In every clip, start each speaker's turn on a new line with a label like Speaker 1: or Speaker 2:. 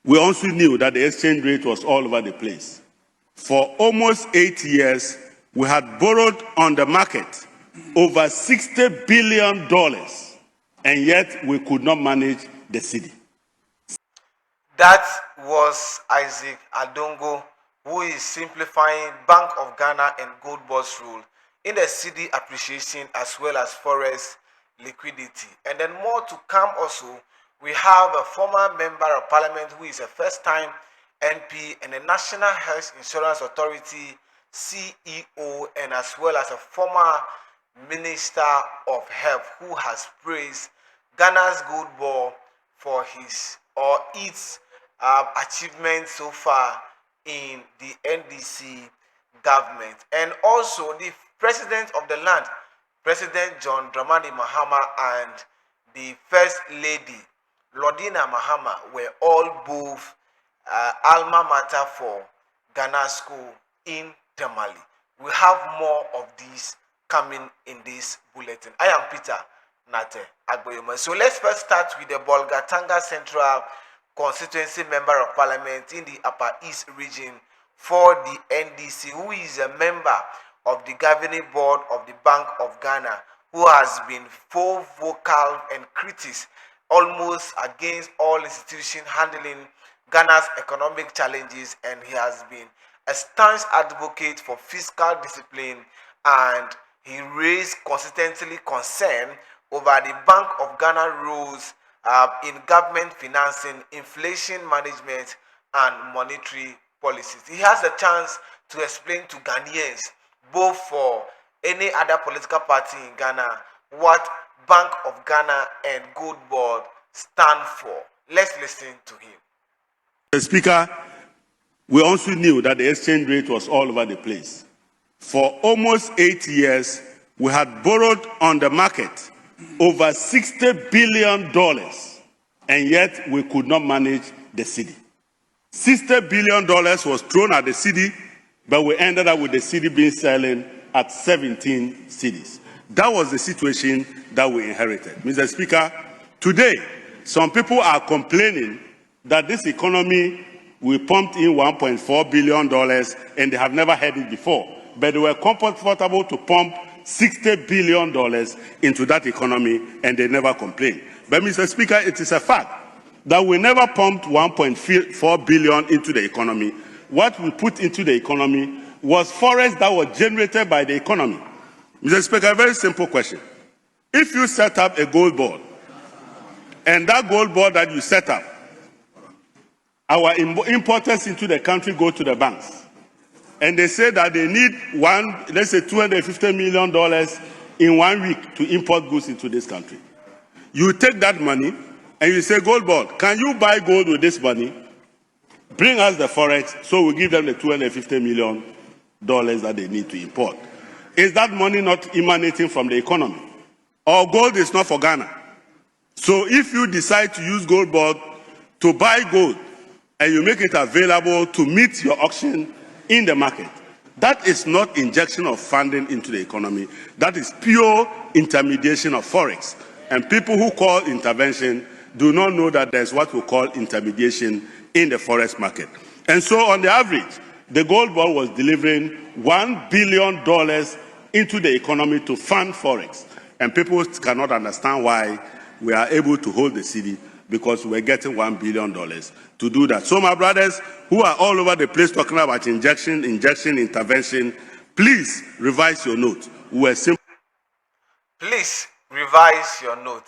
Speaker 1: we also knew that the exchange rate was all over the place. For almost 8 years, we had borrowed on the market over $60 billion, and yet we could not manage the city.
Speaker 2: That was Isaac Adongo, who is simplifying Bank of Ghana and GOLDBOD's role in the city appreciation as well as forest liquidity. And then more to come also, we have a former member of parliament who is a first-time NP and the National Health Insurance Authority CEO, and as well as a former Minister of Health who has praised Ghana's GOLDBOD for his or its achievements so far in the NDC government. And also the president of the land, President John Dramani Mahama, and the First Lady, Lordina Mahama, were all both alma mater for Ghana School in Tamale. We have more of these coming in this bulletin. I am Peter Nate Agboyoma. So let's first start with the Bolgatanga Central Constituency Member of Parliament in the Upper East region for the NDC, who is a member of the governing board of the Bank of Ghana, who has been full vocal and critical almost against all institutions handling Ghana's economic challenges, and he has been a staunch advocate for fiscal discipline, and he raised consistently concern over the Bank of Ghana rules in government financing, inflation management, and monetary policies. He has a chance to explain to Ghanaians, both for any other political party in Ghana, what Bank of Ghana and GOLDBOD stand for. Let's listen to him.
Speaker 1: Mr. Speaker, we also knew that the exchange rate was all over the place. For almost 8 years, we had borrowed on the market over $60 billion, and yet we could not manage the city. $60 billion was thrown at the city, but we ended up with the city being selling at 17 cities. That was the situation that we inherited. Mr. Speaker, today, some people are complaining that this economy, we pumped in $1.4 billion and they have never had it before, but they were comfortable to pump $60 billion into that economy and they never complained. But Mr. Speaker, it is a fact that we never pumped $1.4 billion into the economy. What we put into the economy was forests that were generated by the economy. Mr. Speaker, a very simple question. If you set up a gold board, and that gold board that you set up, our importers into the country go to the banks, and they say that they need let's say $250 million in 1 week to import goods into this country. You take that money and you say, GOLDBOD, can you buy gold with this money? Bring us the forex, so we give them the $250 million that they need to import. Is that money not emanating from the economy? Or gold is not for Ghana? So if you decide to use GOLDBOD to buy gold and you make it available to meet your auction in the market, that is not injection of funding into the economy. That is pure intermediation of forex. And people who call intervention do not know that there's what we call intermediation in the forex market. And so on the average, the GOLDBOD was delivering $1 billion into the economy to fund forex. And people cannot understand why we are able to hold the city, because we're getting $1 billion to do that. So my brothers who are all over the place talking about injection, intervention, please revise your note.
Speaker 2: Please revise your note.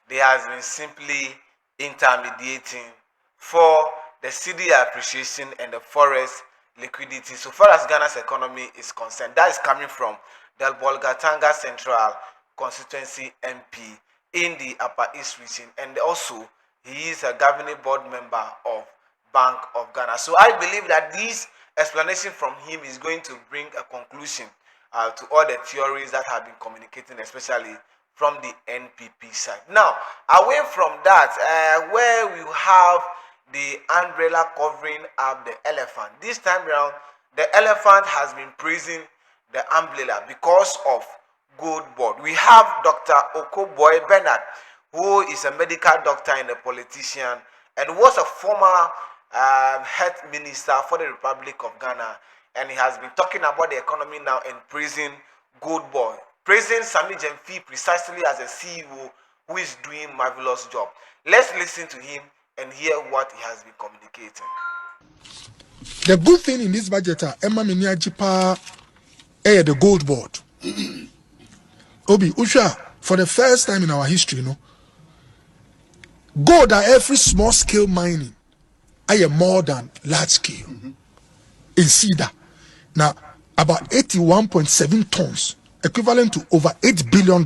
Speaker 2: There has been simply intermediating for the city appreciation and the forest liquidity so far as Ghana's economy is concerned. That is coming from the Bolgatanga Central Constituency MP in the Upper East region, and also he is a governing board member of Bank of Ghana. So I believe that this explanation from him is going to bring a conclusion to all the theories that have been communicated, especially from the NPP side. Now, away from that, where we have the umbrella covering up the elephant, this time around, the elephant has been praising the umbrella because of GOLDBOD. We have Dr. Okoboy Bernard, who is a medical doctor and a politician, and was a former health minister for the Republic of Ghana, and he has been talking about the economy now and praising GOLDBOD, praising Sammy Gyamfi precisely as a CEO who is doing marvelous job. Let's listen to him and hear what he has been communicating.
Speaker 3: The good thing in this budget, Emma Miniajipa, the GOLDBOD. Obi, Usha, for the first time in our history, gold at every small scale mining, I am more than large scale. In Cedar, now about 81.7 tons, equivalent to over $8 billion.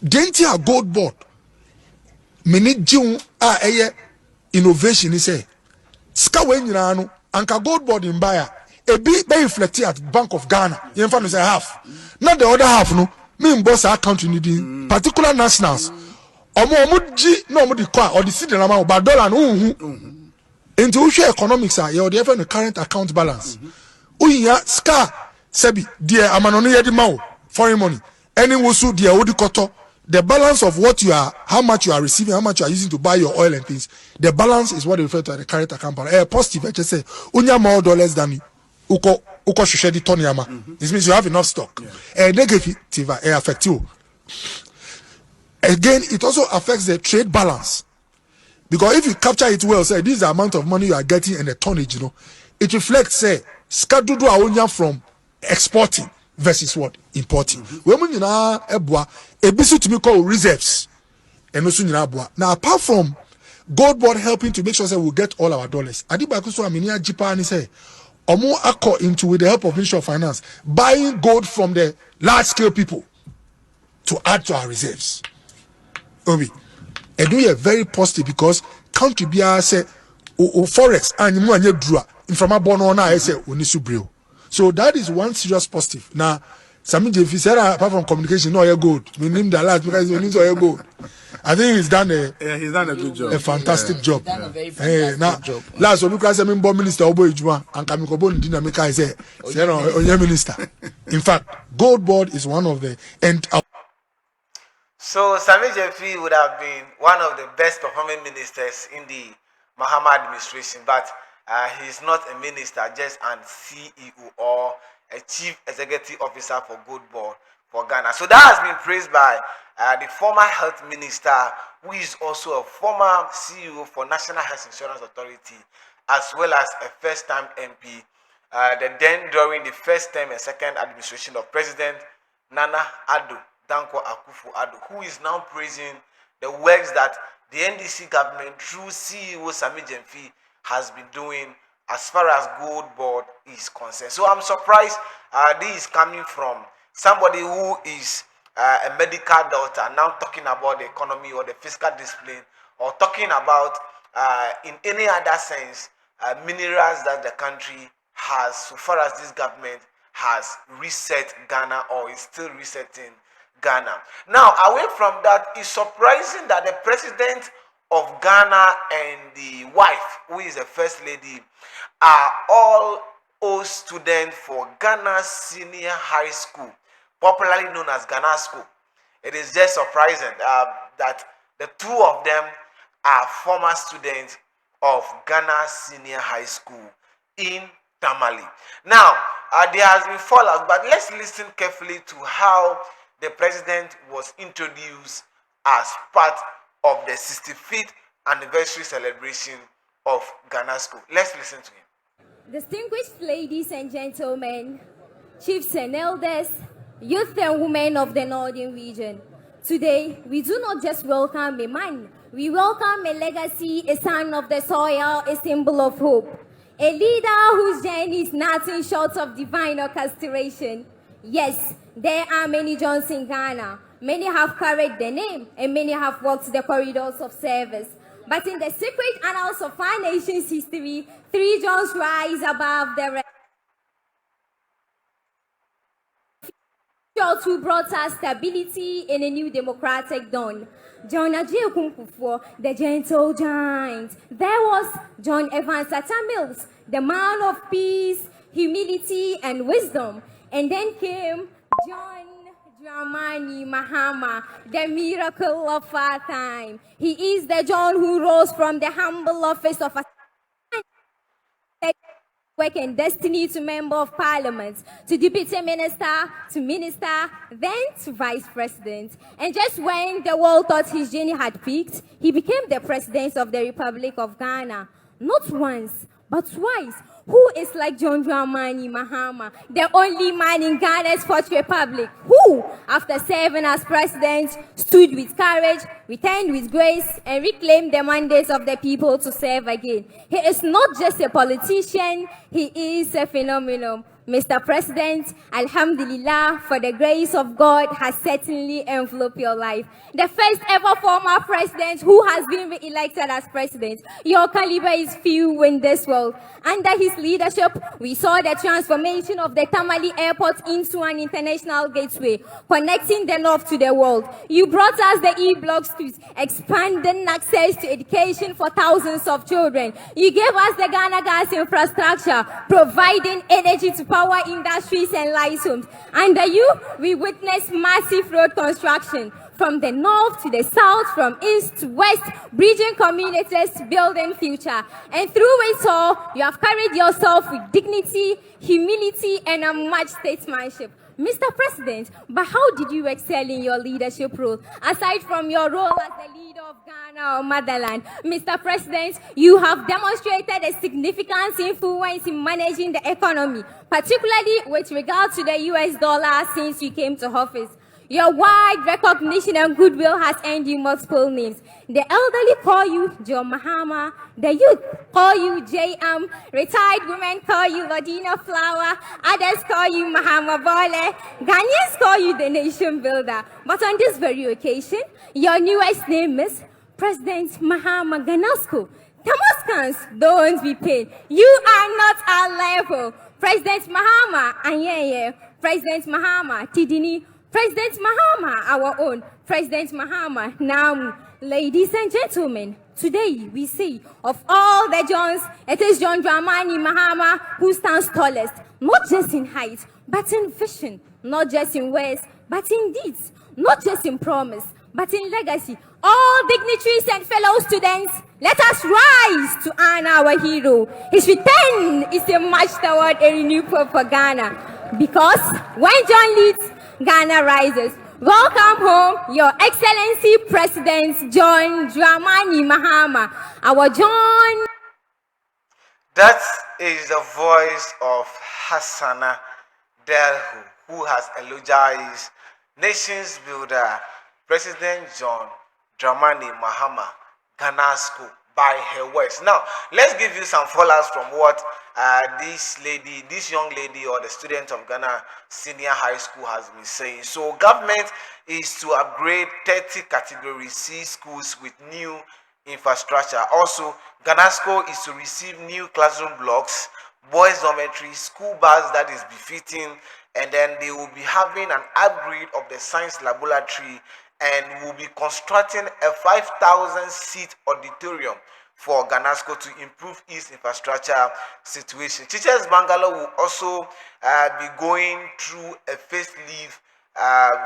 Speaker 3: Denti a GOLDBOD, many June innovation is a Skawen Yano, Anka GOLDBOD in buyer, a bit by reflected at Bank of Ghana, you find say half, not the other half, no, me boss our country needing particular nationals. Omo G no di kwa or the city amount but dollar no into usual economics are you the current account balance. Uya ska sebi dear amanoni yedi mau foreign money. Any wusu dear odi koto. The balance of what you are, how much you are receiving, how much you are using to buy your oil and things. The balance is what they refer to as the current account balance. Positive, I just say unya more dollars than you. Uko shushedi tonyama. This means you have enough stock. Negative, affect you. Again, it also affects the trade balance. Because if you capture it well, say this is the amount of money you are getting and the tonnage, it reflects, say, skadudu aonya from exporting versus what? Importing. When we ebwa, ebisu to me call reserves. And also now, apart from GOLDBOD helping to make sure that we'll get all our dollars, Adibakuso Aminia Jipani say, Omo Ako into with the help of Ministry of Finance, buying gold from the large scale people to add to our reserves. Obi, and we are very positive because country be say forex and mu anye drua inframa bono na I say onisu breo. So that is one serious positive. Now, Sammy Gyamfi said apart from communication, no gold. We name the last because we need to gold. I think he's done a
Speaker 4: good job.
Speaker 3: A fantastic job.
Speaker 4: Done a very fantastic job.
Speaker 3: Last week because I'm minister Obo Ijuma and Kamikobo Ndinamika I say minister. In fact, GOLDBOD is one of the
Speaker 2: So Sammy Gyamfi would have been one of the best performing ministers in the Mahama administration, but he's not a minister, just an CEO or a chief executive officer for GOLDBOD for Ghana. So that has been praised by the former health minister, who is also a former CEO for National Health Insurance Authority, as well as a first-time MP. Then during the first term and second administration of President Nana Addo Danko Akufo-Addo, who is now praising the works that the NDC government through CEO Sammy Gyamfi has been doing as far as GOLDBOD is concerned. So I'm surprised this is coming from somebody who is a medical doctor now talking about the economy or the fiscal discipline, or talking about in any other sense minerals that the country has, so far as this government has reset Ghana or is still resetting Ghana. Now, away from that, it's surprising that the president of Ghana and the wife, who is the first lady, are all old students for Ghana Senior High School, popularly known as Ghana School. It is just surprising that the two of them are former students of Ghana Senior High School in Tamale. Now, there has been fallout, but let's listen carefully to how the president was introduced as part of the 65th anniversary celebration of Ghana School. Let's listen to him.
Speaker 5: Distinguished ladies and gentlemen, chiefs and elders, youth and women of the Northern region, today we do not just welcome a man, we welcome a legacy, a son of the soil, a symbol of hope, a leader whose journey is nothing short of divine orchestration. Yes, there are many Johns in Ghana. Many have carried the name and many have walked the corridors of service. But in the secret annals of our nation's history, 3 Johns rise above the rest. Who brought us stability in a new democratic dawn. John Ajay Kumpufo, the gentle giant. There was John Evans Atta Mills, the man of peace, humility, and wisdom. And then came John Dramani Mahama, the miracle of our time. He is the John who rose from the humble office of a work and destiny to member of parliament, to deputy minister, to minister, then to vice president. And just when the world thought his journey had peaked, he became the president of the Republic of Ghana. Not once, but twice. Who is like John Dramani Mahama, the only man in Ghana's fourth republic, who, after serving as president, stood with courage, returned with grace, and reclaimed the mandates of the people to serve again. He is not just a politician, he is a phenomenon. Mr. President, Alhamdulillah, for the grace of God has certainly enveloped your life. The first ever former president who has been re-elected as president. Your caliber is few in this world. Under his leadership, we saw the transformation of the Tamale Airport into an international gateway, connecting the north to the world. You brought us the e-block schools, expanding access to education for thousands of children. You gave us the Ghana gas infrastructure, providing energy to power industries and light homes. Under you, we witnessed massive road construction from the north to the south, from east to west, bridging communities, building future. And through it all, you have carried yourself with dignity, humility, and a much statesmanship. Mr. President, but how did you excel in your leadership role? Aside from your role as the leader of Ghana or motherland, Mr. President, you have demonstrated a significant influence in managing the economy, particularly with regard to the US dollar since you came to office. Your wide recognition and goodwill has earned you multiple names. The elderly call you John Mahama, the youth call you JM, retired women call you Ladina Flower, others call you Mahama Bole, Ghanaians call you the nation builder. But on this very occasion, your newest name is President Mahama Ganasco. Tamaskans, don't be paid. You are not our level. President Mahama, Anyeye, President Mahama, Tidini, President Mahama, our own. President Mahama, now, ladies and gentlemen, today we say of all the Johns, it is John Dramani Mahama who stands tallest, not just in height, but in vision, not just in words, but in deeds, not just in promise, but in legacy. All dignitaries and fellow students, let us rise to honor our hero. His return is a march toward a renewed hope for Ghana. Because when John leads, Ghana rises. Welcome home, Your Excellency President John Dramani Mahama. Our John.
Speaker 2: That is the voice of Hassana Delhu, who has eulogized nation's builder, President John Dramani Mahama Ganasco, by her words. Now, let's give you some follows from what this young lady or the student of Ghana Senior High School has been saying. So, government is to upgrade 30 Category C schools with new infrastructure. Also, Ganasco is to receive new classroom blocks, boys dormitory, school bus that is befitting, and then they will be having an upgrade of the science laboratory, and will be constructing a 5,000 seat auditorium for Ganasco to improve its infrastructure situation. Teachers Bangalore will also be going through a facelift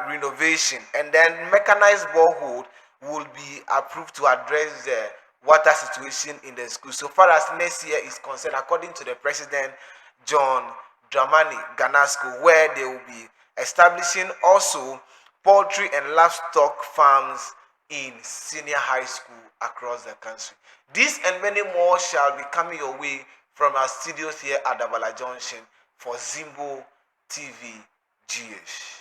Speaker 2: renovation, and then mechanized borehole will be approved to address the water situation in the school. So far as next year is concerned, according to the President John Dramani Ganasco, where they will be establishing also poultry and livestock farms in senior high school across the country. This and many more shall be coming your way from our studios here at Dabala Junction for Zimbo TV GH.